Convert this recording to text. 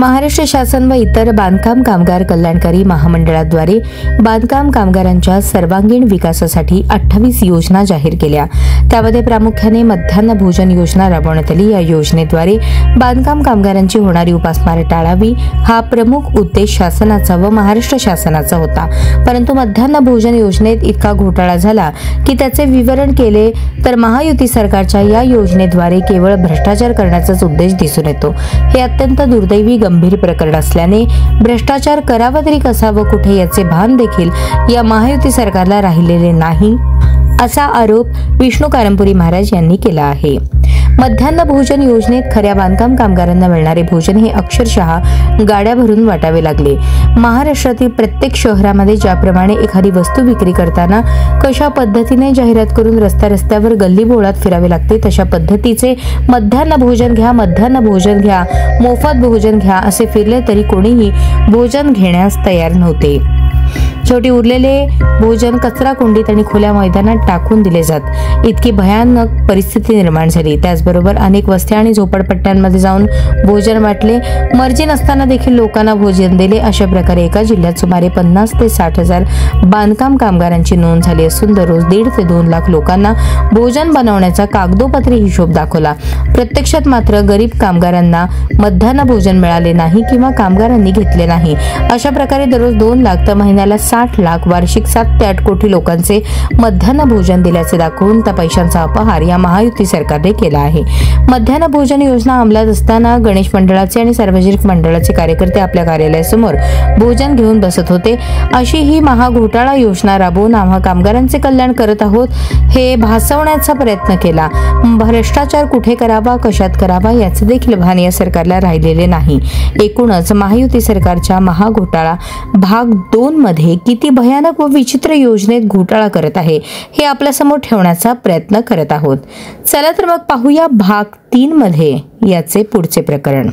महाराष्ट्र शासन व इतर बांधकाम कामगार कल्याणकारी महामंडळाद्वारे बांधकाम कामगारांच्या सर्वांगीण विकासासाठी 28 योजना जाहीर केल्या। त्यामध्ये प्रामुख्याने मध्यान्ह भोजन योजना राबवण्यात आली। या योजनेद्वारे बांधकाम कामगारांची होणारी उपासमार टाळावी हा प्रमुख उद्देश शासनाचा व महाराष्ट्र शासनाचा होता। परंतु मध्यान्ह भोजन योजनेत इतका घोटाळा झाला की त्याचे विवरण केले तर महायुती सरकारच्या या योजनेद्वारे केवळ भ्रष्टाचार करण्याचाच उद्देश दिसून येतो। हे अत्यंत दुर्दैवी गंभीर प्रकरण असल्याने भ्रष्टाचार करावा तरी कसा व कुठे याचे भान देखील या महायुती सरकारला राहिलेले नाही, असा आरोप विष्णू कारंपुरी महाराज यांनी केला आहे। मध्यान्ह भोजन योजनेत खऱ्या बांधकाम कामगारांना मिळणारे भोजन हे अक्षरशः गाड्या भरून वाटावे लागले। महाराष्ट्रातील प्रत्येक शहरामध्ये ज्याप्रमाणे एखादी वस्तू विक्री करताना कशा पद्धतीने जाहिरात करून रस्त्यावर गल्ली बोळात फिरावे लागते, तशा पद्धतीचे मध्यान्ह भोजन घ्या, मध्यान्ह भोजन घ्या, मोफत भोजन घ्या असे फिरले तरी कोणीही भोजन घेण्यास तयार नव्हते। शेवटी उरलेले भोजन कचरा कुंडीत आणि खुल्या मैदानात टाकून दिले जात, इतकी भयानक परिस्थिती निर्माण झाली। त्याचबरोबर अनेक वस्त्या आणि झोपडपट्ट्यांमध्ये जाऊन भोजन वाटले, मर्जी नसताना देखील लोकांना भोजन दिले। अशा प्रकारे एका जिल्ह्यात सुमारे 50 ते 60 हजार बांधकाम कामगारांची नोंद झाली असून दररोज 1.5 ते 2 लाख लोकांना भोजन बनवण्याचा कागदोपत्री हिशोब दाखवला। प्रत्यक्षात मात्र गरीब कामगारांना मध्यान्ह भोजन मिळाले नाही किंवा कामगारांनी घेतले नाही। अशा प्रकारे दररोज 2 लाख तर महिन्याला 60 लाख, वार्षिक 7 ते 8 कोटी लोकांचे मध्यान्ह भोजन दिल्याचे दाखवून त्या पैशांचा अपहार या महायुती सरकारने केला आहे। मध्यान्ह भोजन योजना अंमलात असताना गणेश मंडळाचे आणि सार्वजनिक मंडळाचे कार्यकर्ते आपल्या कार्यालयासमोर भोजन घेऊन बसत होते। अशी ही महाघोटाळा योजना राबवून आम्हा कामगारांचे कल्याण करत आहोत हे भासवण्याचा प्रयत्न केला। भ्रष्टाचार कुठे करावा, कशात करावा याचे देखील भान या सरकारला राहिलेले नाही। एकूणच महायुती सरकारच्या महाघोटाळा भाग 2 मध्ये किती भयानक व विचित्र योजनेत घोटाळा करत आहे हे आपल्या समोर ठेवण्याचा प्रयत्न करत आहोत। चला तर मग पाहूया भाग 3 मध्ये याचे पुढचे प्रकरण।